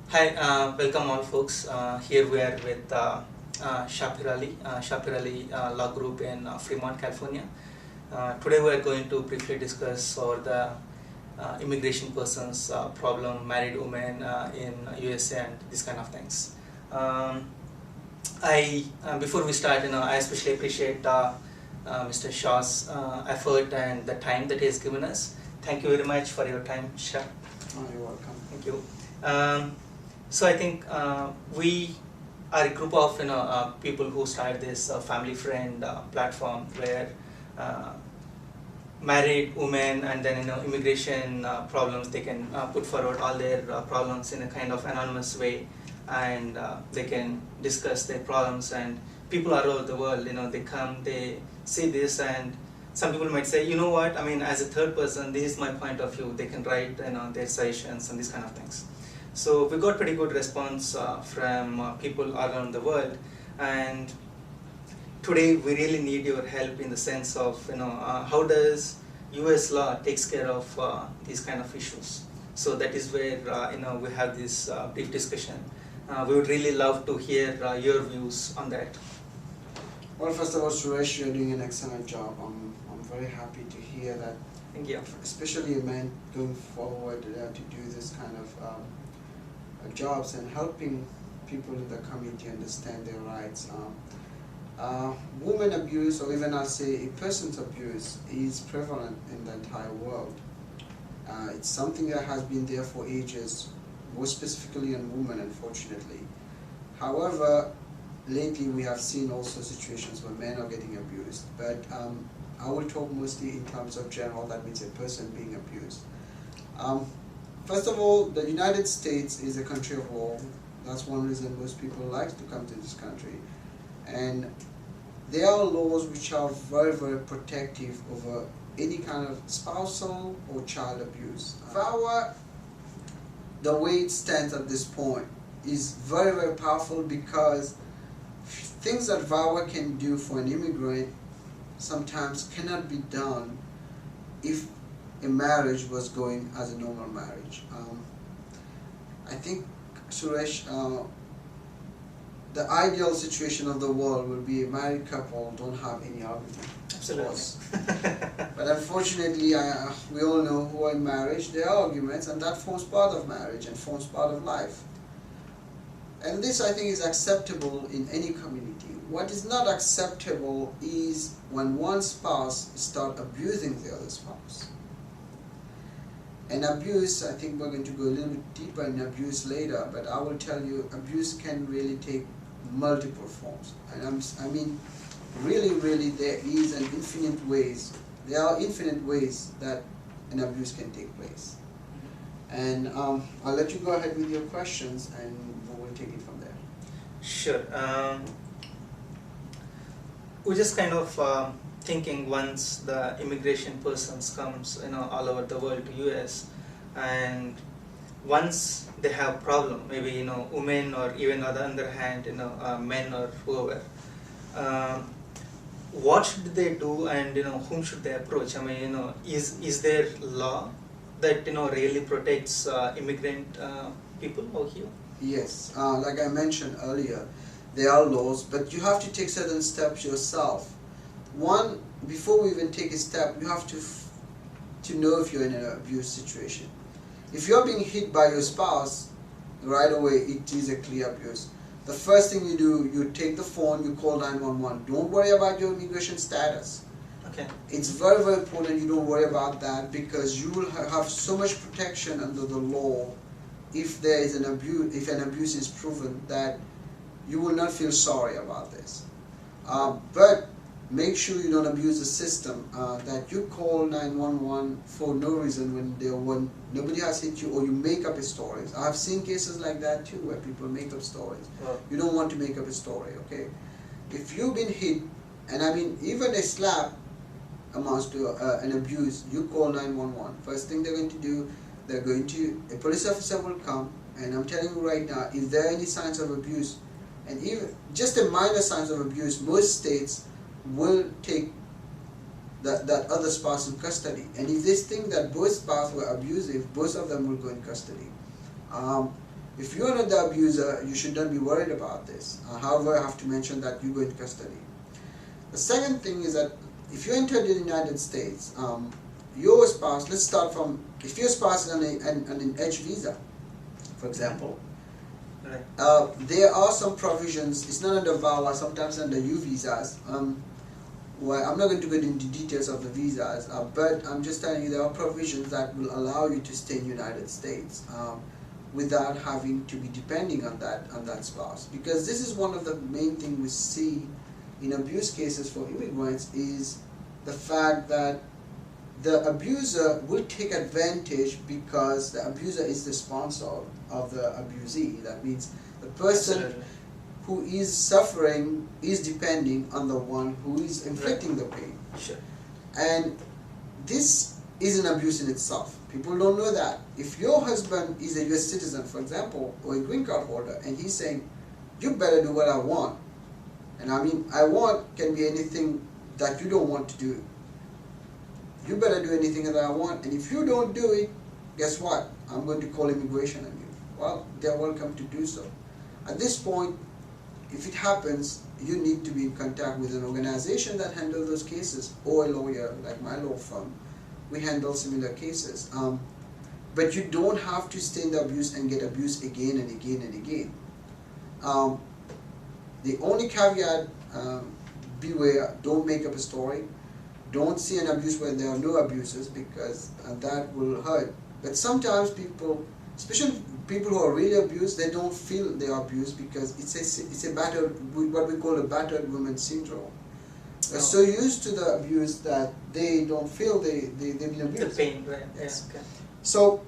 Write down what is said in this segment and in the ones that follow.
Hi, welcome all folks. Here we are with Shah, Peerally Law Group in Fremont, California. Today we are going to briefly discuss over the immigration persons problem, married women in USA and these kind of things. Before we start, I especially appreciate Mr. Shah's effort and the time that he has given us. Thank you very much for your time, Shah. Oh, you're welcome. Thank you. So I think we are a group of people who started this family friend platform where married women and then immigration problems, they can put forward all their problems in a kind of anonymous way, and they can discuss their problems, and people all over the world, they come, they see this, and some people might say, you know what, I mean, as a third person, this is my point of view. They can write their suggestions and these kind of things. So we got pretty good response from people all around the world, and today we really need your help in the sense of how does US law takes care of these kind of issues. So that is where we have this brief discussion. We would really love to hear your views on that. Well, first of all, Suresh, you're doing an excellent job. I'm very happy to hear that. Thank you. Especially a man going forward to do this kind of jobs and helping people in the community understand their rights. Woman abuse, or even I'll say a person's abuse, is prevalent in the entire world. It's something that has been there for ages, more specifically on women, unfortunately. However, lately we have seen also situations where men are getting abused, but I will talk mostly in terms of general, that means a person being abused. First of all, the United States is a country of law. That's one reason most people like to come to this country. And there are laws which are very, very protective over any kind of spousal or child abuse. VAWA, the way it stands at this point, is very, very powerful because things that VAWA can do for an immigrant sometimes cannot be done if a marriage was going as a normal marriage. I think, Suresh, the ideal situation of the world would be a married couple don't have any argument. Absolutely. But unfortunately, we all know who are in marriage, there are arguments, and that forms part of marriage and forms part of life. And this, I think, is acceptable in any community. What is not acceptable is when one spouse starts abusing the other spouse. And abuse, I think we're going to go a little bit deeper in abuse later, but I will tell you, abuse can really take multiple forms. And I mean, really, really, there is an infinite ways. There are infinite ways that an abuse can take place. And I'll let you go ahead with your questions, and we'll take it from there. Sure. We're just kind of thinking once the immigration persons comes all over the world to US, and once they have problem, maybe women, or even on the other hand men or whoever, what should they do, and whom should they approach? I mean, is there law that really protects immigrant people over here? Yes, like I mentioned earlier, there are laws, but you have to take certain steps yourself. One, before we even take a step, you have to know if you're in an abuse situation. If you're being hit by your spouse, right away it is a clear abuse. The first thing you do, you take the phone, you call 911. Don't worry about your immigration status. Okay. It's very, very important you don't worry about that, because you will have so much protection under the law if there is an abuse, if an abuse is proven, that you will not feel sorry about this. But make sure you don't abuse the system, that you call 911 for no reason when nobody has hit you, or you make up stories. I have seen cases like that too, where people make up stories. Well, you don't want to make up a story, okay? If you've been hit, and I mean even a slap amounts to an abuse, you call 911. First thing they're going to do, a police officer will come, and I'm telling you right now, if there are any signs of abuse, and even just a minor signs of abuse, most states will take that other spouse in custody. And if they think that both spouses were abusive, both of them will go in custody. If you're not the abuser, you should not be worried about this. However, I have to mention that you go into custody. The second thing is that if you enter the United States, your spouse, let's start from, if your spouse is on an H visa, for example, Right. there are some provisions, it's not under VAWA, sometimes under U visas. Well, I'm not going to go into details of the visas, but I'm just telling you there are provisions that will allow you to stay in the United States without having to be depending on that spouse. Because this is one of the main things we see in abuse cases for immigrants, is the fact that the abuser will take advantage because the abuser is the sponsor of the abusee. That means the person Absolutely. who is suffering is depending on the one who is inflicting the pain. Sure. And this is an abuse in itself. People don't know that. If your husband is a US citizen, for example, or a green card holder, and he's saying, you better do what I want. And I mean, I want can be anything that you don't want to do. You better do anything that I want, and if you don't do it, guess what? I'm going to call immigration on you. Well, they're welcome to do so. At this point, if it happens, you need to be in contact with an organization that handles those cases, or a lawyer like my law firm. We handle similar cases. But you don't have to stay in the abuse and get abused again and again and again. The only caveat, beware, don't make up a story. Don't see an abuse where there are no abuses, because that will hurt. But sometimes people, especially people who are really abused, they don't feel they are abused because it's a battered, what we call a battered woman syndrome. They're so used to the abuse that they don't feel they've been abused. The pain, right? Yes. Yeah, okay. So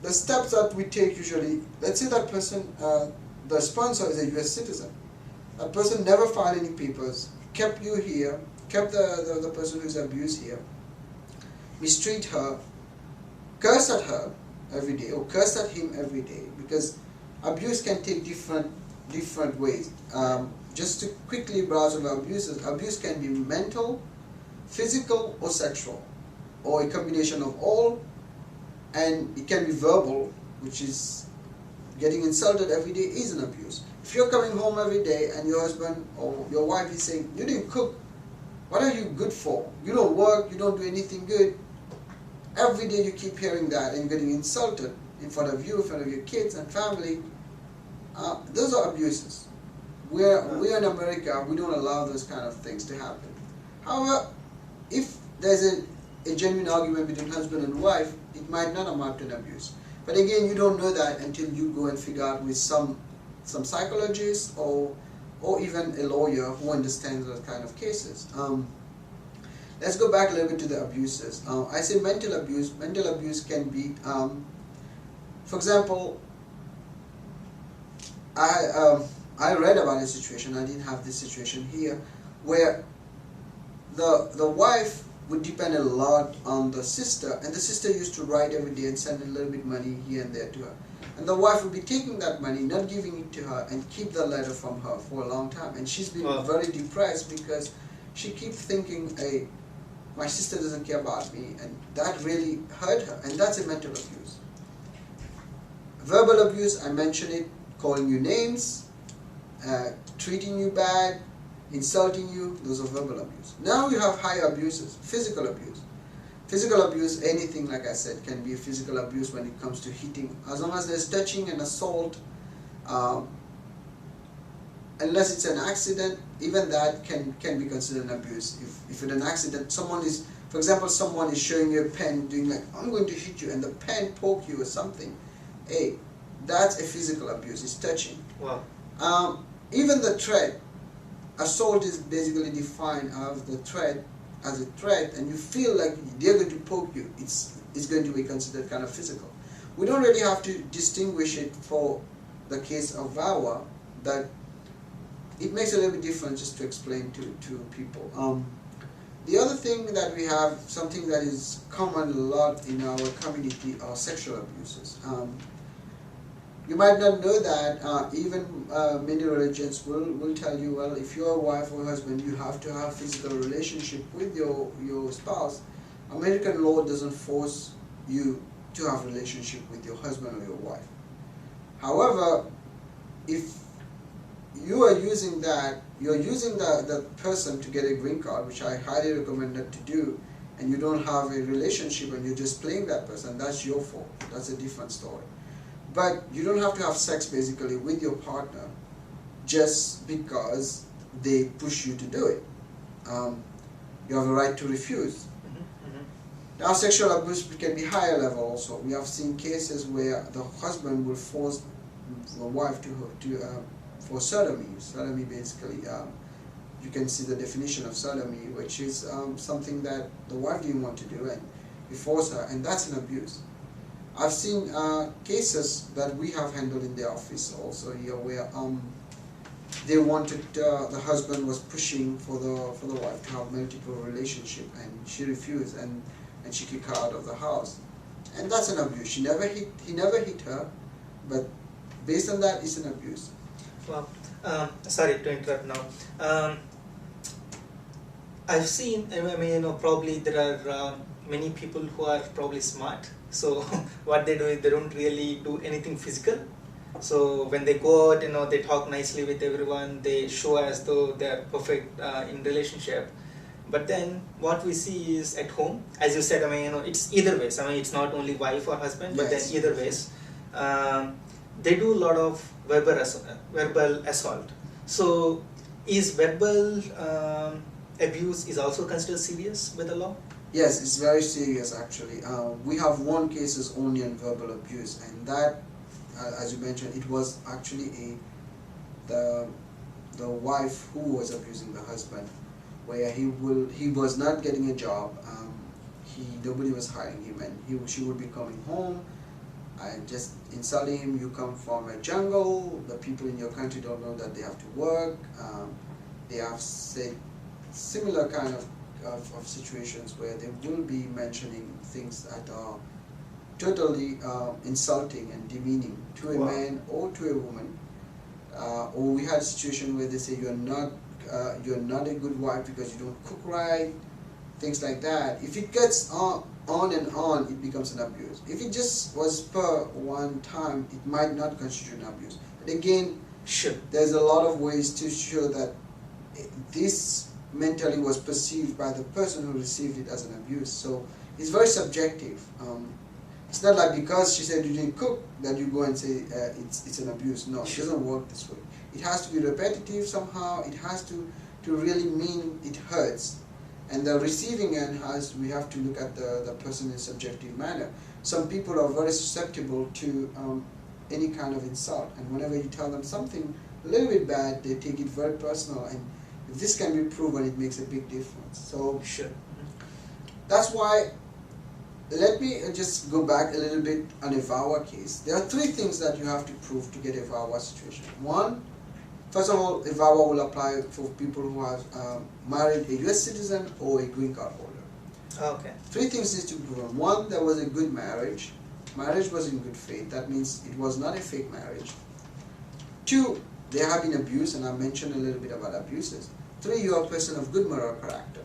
the steps that we take usually, let's say that person, the sponsor is a US citizen. That person never filed any papers, kept you here, kept the person who's abused here, mistreat her, curse at her every day, or curse at him every day, because abuse can take different ways. Just to quickly browse over abuses, abuse can be mental, physical, or sexual, or a combination of all, and it can be verbal, which is getting insulted every day is an abuse. If you're coming home every day and your husband or your wife is saying, you didn't cook, what are you good for? You don't work, you don't do anything good. Every day you keep hearing that and you're getting insulted in front of you, in front of your kids and family. Those are abuses. We're in America, we don't allow those kind of things to happen. However, if there's a genuine argument between husband and wife, it might not amount to an abuse. But again, you don't know that until you go and figure out with some psychologist or even a lawyer who understands those kind of cases. Let's go back a little bit to the abuses. I say mental abuse. Mental abuse can be, for example, I read about a situation, I didn't have this situation here, where the wife would depend a lot on the sister, and the sister used to write every day and send a little bit money here and there to her. And the wife would be taking that money, not giving it to her, and keep the letter from her for a long time. And she's been very depressed because she keeps thinking, hey, my sister doesn't care about me, and that really hurt her, and that's a mental abuse. Verbal abuse, I mentioned it, calling you names, treating you bad, insulting you, those are verbal abuse. Now you have higher abuses, physical abuse. Physical abuse, anything like I said, can be physical abuse when it comes to hitting. As long as there's touching and assault, unless it's an accident, even that can be considered an abuse. If it's an accident, someone is, for example, someone is showing you a pen, doing like, I'm going to hit you, and the pen poke you or something, hey, that's a physical abuse, it's touching. Wow. Even the threat, assault is basically defined as the threat, as a threat, and you feel like they're going to poke you, it's going to be considered kind of physical. We don't really have to distinguish it for the case of VAWA, but it makes a little bit different just to explain to people. The other thing that we have, something that is common a lot in our community, are sexual abuses. You might not know that even many religions will tell you, well, if you're a wife or husband, you have to have physical relationship with your spouse. American law doesn't force you to have relationship with your husband or your wife. However, if you are using that, you're using the person to get a green card, which I highly recommend not to do, and you don't have a relationship and you're just playing that person, that's your fault. That's a different story. But you don't have to have sex basically with your partner just because they push you to do it. You have a right to refuse. Now, sexual abuse can be higher level also. We have seen cases where the husband will force the wife for sodomy. Sodomy basically, you can see the definition of sodomy, which is something that the wife didn't want to do and you force her, and that's an abuse. I've seen cases that we have handled in the office also here where they wanted, the husband was pushing for the wife to have multiple relationship, and she refused, and she kicked her out of the house, and that's an abuse. He never hit her, but based on that, it's an abuse. Well, sorry to interrupt now. I've seen, I mean, probably there are many people who are probably smart. So what they do is they don't really do anything physical. So when they go out, they talk nicely with everyone. They show as though they are perfect in relationship. But then what we see is at home, as you said, I mean, it's either ways. I mean, it's not only wife or husband, but Yes. then either ways. They do a lot of verbal assault. So is verbal abuse is also considered serious with the law? Yes, it's very serious actually. We have one cases only on verbal abuse, and that, as you mentioned, it was actually the wife who was abusing the husband, where he was not getting a job. Nobody was hiring him, and she would be coming home and just insulting him. You come from a jungle. The people in your country don't know that they have to work. They have said similar kind of situations where they will be mentioning things that are totally insulting and demeaning to a man or to a woman. Or we had a situation where they say you're not a good wife because you don't cook right, things like that. If it gets on and on, it becomes an abuse. If it just was per one time, it might not constitute an abuse. But again, Sure. there's a lot of ways to show that this mentally was perceived by the person who received it as an abuse. So it's very subjective. It's not like because she said you didn't cook that you go and say it's an abuse. No, it doesn't work this way. It has to be repetitive somehow. It has to really mean it hurts. And the receiving end we have to look at the person in a subjective manner. Some people are very susceptible to any kind of insult, and whenever you tell them something a little bit bad, they take it very personal, and if this can be proven, it makes a big difference. So Sure. that's why, let me just go back a little bit on a VAWA case. There are three things that you have to prove to get a VAWA situation. One, first of all, a VAWA will apply for people who have married a US citizen or a green card holder. Okay. Three things need to be proven. One, there was a good marriage. Marriage was in good faith. That means it was not a fake marriage. Two, there have been abuse, and I mentioned a little bit about abuses. Three, you are a person of good moral character.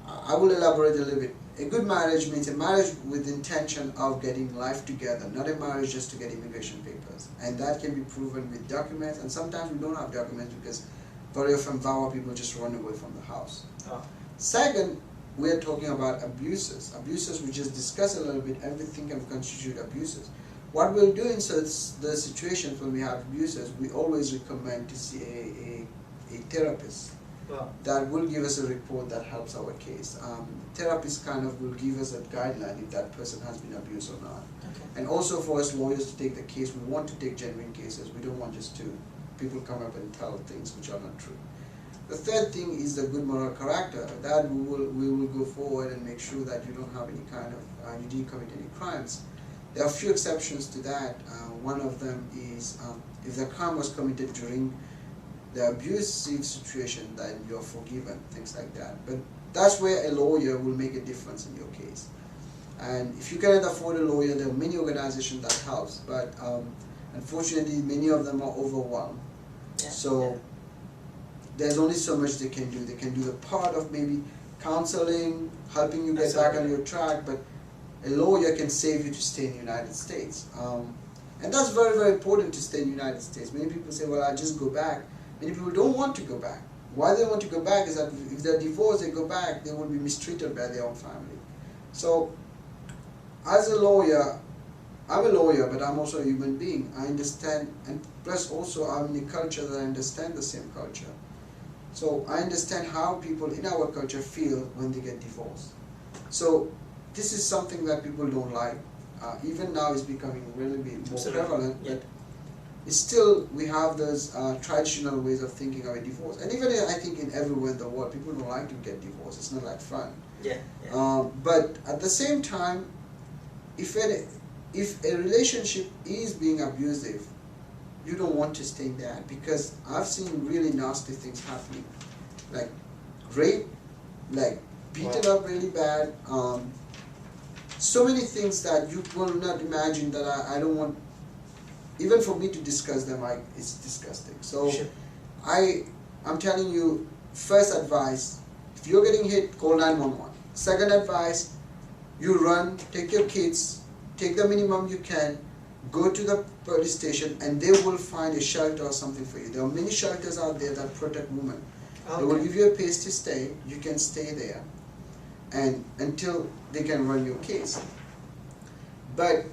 I will elaborate a little bit. A good marriage means a marriage with intention of getting life together, not a marriage just to get immigration papers. And that can be proven with documents, and sometimes we don't have documents because very often VAWA people just run away from the house. Oh. Second, we're talking about abuses. Abuses, we just discussed a little bit, everything can constitute abuses. What we'll do in the situations when we have abuses, we always recommend to see a therapist. Wow. That will give us a report that helps our case. Therapist kind of will give us a guideline if that person has been abused or not. Okay. And also for us lawyers to take the case, we want to take genuine cases. We don't want just people come up and tell things which are not true. The third thing is the good moral character. That we will go forward and make sure that you don't have any kind of, you didn't commit any crimes. There are a few exceptions to that. One of them is if the crime was committed during the abusive situation, then you're forgiven, things like that. But that's where a lawyer will make a difference in your case. And if you cannot afford a lawyer, there are many organizations that helps, but unfortunately many of them are overwhelmed. Yeah. So there's only so much they can do. They can do the part of maybe counseling, helping you get back on your track, but a lawyer can save you to stay in the United States. And that's very, very important to stay in the United States. Many people say, well, I'll just go back. Many people don't want to go back. Why they want to go back is that if they're divorced, they go back, they will be mistreated by their own family. So, as a lawyer, I'm a lawyer, but I'm also a human being. I understand, and plus also I'm in a culture that I understand the same culture. So I understand how people in our culture feel when they get divorced. So this is something that people don't like. Even now it's becoming really more prevalent, but it's still, we have those traditional ways of thinking of a divorce. And even I think in everywhere in the world, people don't like to get divorced. It's not like fun. But at the same time, if a relationship is being abusive, you don't want to stay in that, because I've seen really nasty things happening, like rape, like beaten up really bad, so many things that you will not imagine, that I don't want, even for me to discuss them, it's disgusting. So I'm telling you, first advice, if you're getting hit, call 911. Second advice, you run, take your kids, take the minimum you can, go to the police station, and they will find a shelter or something for you. There are many shelters out there that protect women. They will give you a place to stay. You can stay there, and until they can run your case. But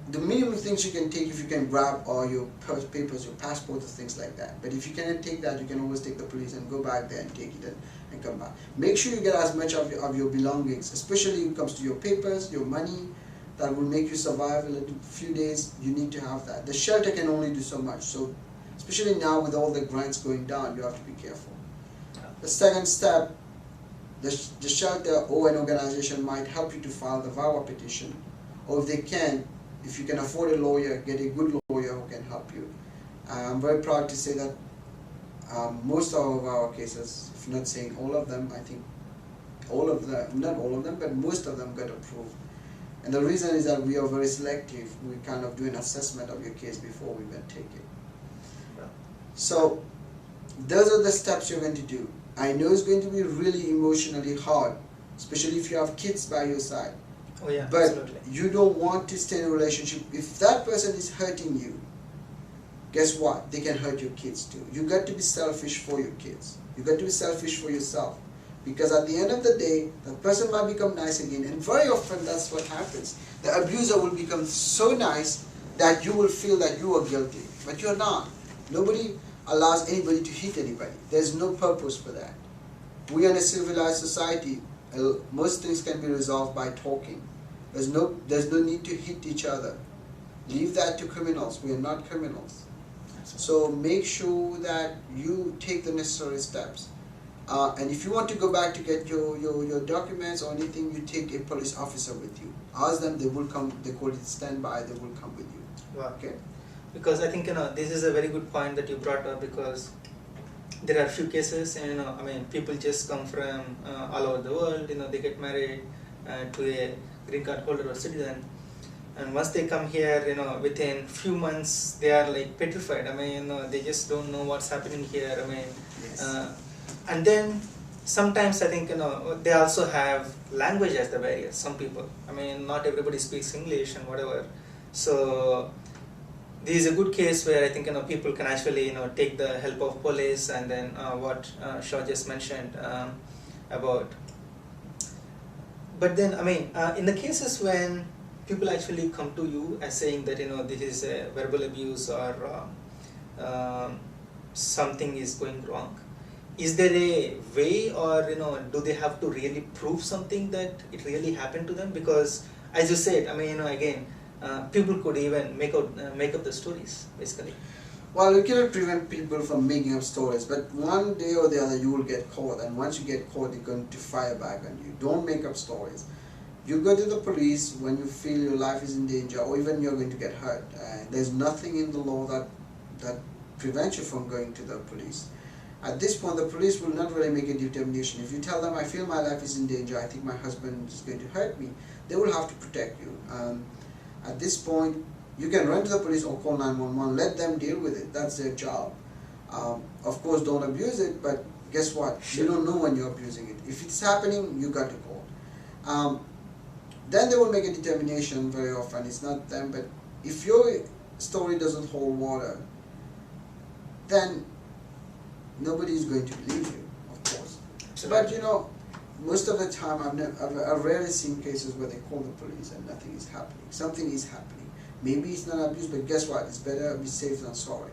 the minimum things you can take, if you can grab all your papers, your passport, or things like that. But if you cannot take that, you can always take the police and go back there and take it and come back. Make sure you get as much of your belongings, especially when it comes to your papers, your money, that will make you survive a few days. You need to have that. The shelter can only do so much. So, especially now with all the grants going down, you have to be careful. The second step, the shelter or an organization might help you to file the VAWA petition, or if they can, if you can afford a lawyer, get a good lawyer who can help you. I'm very proud to say that most of our cases, if not saying all of them, I think all of them, not all of them, but most of them got approved. And the reason is that we are very selective. We kind of do an assessment of your case before we even take it. So those are the steps you're going to do. I know it's going to be really emotionally hard, especially if you have kids by your side. Oh yeah, but absolutely. You don't want to stay in a relationship. If that person is hurting you, guess what? They can hurt your kids too. You got to be selfish for your kids. You got to be selfish for yourself. Because at the end of the day, that person might become nice again, and very often that's what happens. The abuser will become so nice that you will feel that you are guilty, but you're not. Nobody allows anybody to hit anybody. There's no purpose for that. We are in a civilized society. Most things can be resolved by talking. There's no need to hit each other. Leave that to criminals. We are not criminals. So make sure that you take the necessary steps. And if you want to go back to get your documents or anything, you take a police officer with you. Ask them, they will come, they call it standby, they will come with you. Wow. Okay? Because I think, this is a very good point that you brought up, because there are few cases, and I mean, people just come from all over the world, they get married to a green card holder or citizen, and once they come here, within few months, they are like petrified. I mean, they just don't know what's happening here. I mean, Yes. And then sometimes I think, they also have language as the barrier, some people. I mean, not everybody speaks English and whatever. So this is a good case where I think, people can actually, take the help of police, and then what Shah just mentioned about. But then, I mean, in the cases when people actually come to you as saying that, this is a verbal abuse, or something is going wrong, is there a way, or do they have to really prove something that it really happened to them? Because as you said, I mean, again, people could even make up the stories, basically. Well, you cannot prevent people from making up stories, but one day or the other you will get caught, and once you get caught, they're going to fire back on you. Don't make up stories. You go to the police when you feel your life is in danger, or even you're going to get hurt. There's nothing in the law that prevents you from going to the police. At this point, the police will not really make a determination. If you tell them, I feel my life is in danger, I think my husband is going to hurt me, they will have to protect you. At this point, you can run to the police or call 911, let them deal with it, that's their job. Of course, don't abuse it, but guess what? You don't know when you're abusing it. If it's happening, you got to call. Then they will make a determination. Very often it's not them, but if your story doesn't hold water, then nobody is going to believe you, of course. Absolutely. But you know, most of the time I've rarely seen cases where they call the police and nothing is happening. Something is happening. Maybe it's not abuse, but guess what? It's better be safe than sorry.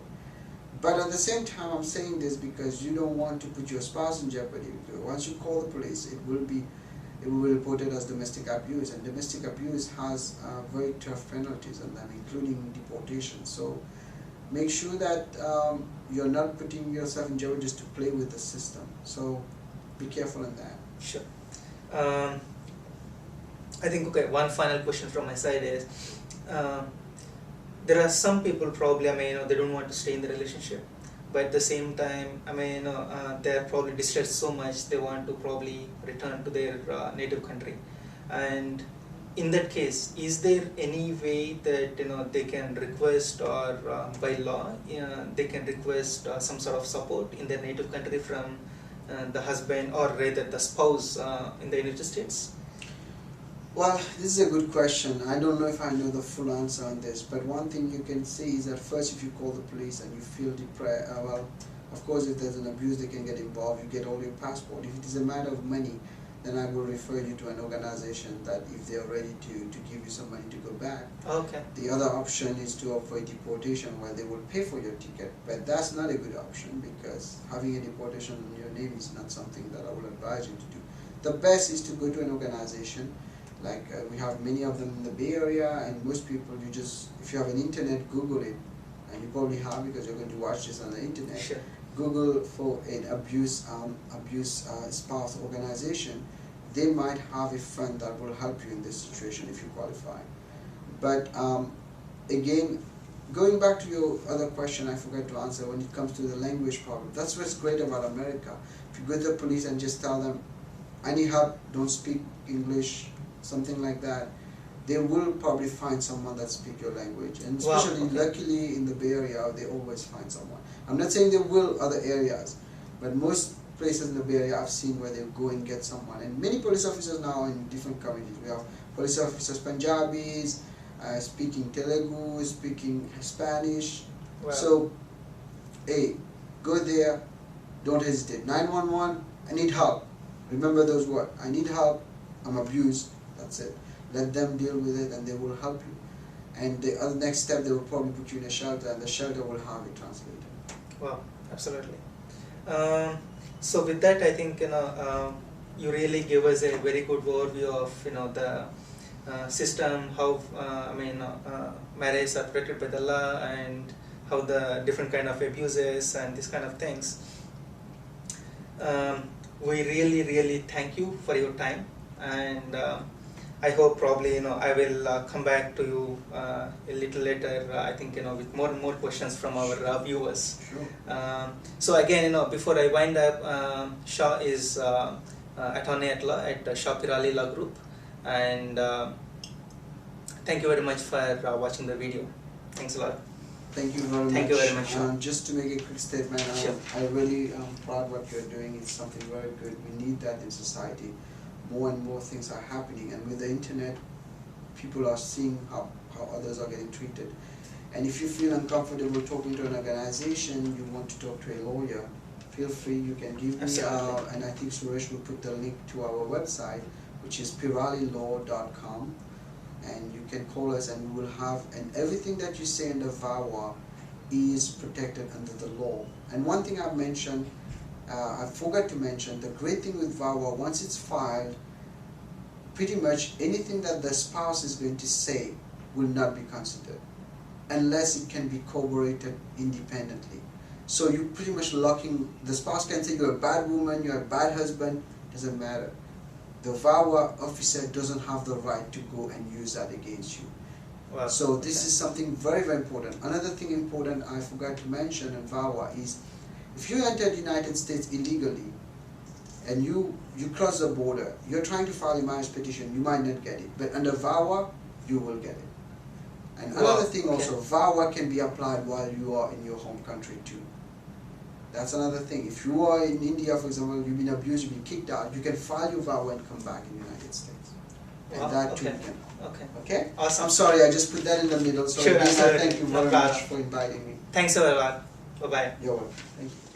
But at the same time, I'm saying this because you don't want to put your spouse in jeopardy. Once you call the police, it will be reported as domestic abuse, and domestic abuse has very tough penalties on them, including deportation. So make sure that you're not putting yourself in jeopardy just to play with the system. So be careful in that. Sure. I think, okay, one final question from my side is, there are some people probably, I mean, they don't want to stay in the relationship, but at the same time, I mean, they're probably distressed so much, they want to probably return to their native country. And in that case, is there any way that, they can request, or by law, they can request some sort of support in their native country from the husband, or rather the spouse in the United States? Well, this is a good question. I don't know if I know the full answer on this, but one thing you can say is that first, if you call the police and you feel depressed, well, of course, if there's an abuse, they can get involved. You get all your passport. If it is a matter of money, then I will refer you to an organization that if they are ready to give you some money to go back. Okay. The other option is to avoid deportation, where they will pay for your ticket, but that's not a good option because having a deportation on your name is not something that I would advise you to do. The best is to go to an organization. Like we have many of them in the Bay Area, and most people, you just, if you have an internet, Google it, and you probably have because you're going to watch this on the internet. Sure. Google for an abuse spouse organization. They might have a fund that will help you in this situation if you qualify. But again, going back to your other question, I forgot to answer when it comes to the language problem. That's what's great about America. If you go to the police and just tell them, I need help, don't speak English, something like that, they will probably find someone that speaks your language. And especially, wow, okay. Luckily in the Bay Area, they always find someone. I'm not saying they will other areas, but most places in the Bay Area I've seen where they go and get someone. And many police officers now in different communities. We have police officers Punjabis, speaking Telugu, speaking Spanish. Wow. So, hey, go there, don't hesitate. 911, I need help. Remember those words. I need help, I'm abused. That's it. Let them deal with it and they will help you. And the other next step, they will probably put you in a shelter and the shelter will have it translated. Wow, absolutely. So with that, I think, you really give us a very good overview of, the system, how, marriages are protected by the law, and how the different kind of abuses and these kind of things. We really, really thank you for your time, and I hope probably I will come back to you a little later. I think with more and more questions from our viewers. Sure. So again, before I wind up, Shah is attorney at law at Shah Peerally Law Group, and thank you very much for watching the video. Thanks a lot. Thank you very much. Thank you very much. Just to make a quick statement, Sure. I really am proud what you're doing. It's something very good. We need that in society. More and more things are happening, and with the internet, people are seeing how others are getting treated. And if you feel uncomfortable talking to an organization, you want to talk to a lawyer, feel free, you can give me, and I think Suresh will put the link to our website, which is peerallylaw.com, and you can call us and we will have, and everything that you say under VAWA is protected under the law. And one thing I've mentioned, I forgot to mention, the great thing with VAWA, once it's filed, pretty much anything that the spouse is going to say will not be considered unless it can be corroborated independently. So you pretty much locking, the spouse can say you're a bad woman, you're a bad husband, doesn't matter. The VAWA officer doesn't have the right to go and use that against you. Wow. So this is something very, very important. Another thing important I forgot to mention in VAWA is, if you enter the United States illegally and you cross the border, you're trying to file a marriage petition, you might not get it. But under VAWA, you will get it. And another thing also, VAWA can be applied while you are in your home country too. That's another thing. If you are in India, for example, you've been abused, you've been kicked out, you can file your VAWA and come back in the United States. and Wow, that too. okay. Okay. Okay? Awesome. I'm sorry, I just put that in the middle. So Sure, Lisa, absolutely. thank you No very problem. much for inviting me. Thanks a lot. Bye bye. You're welcome. Thank you.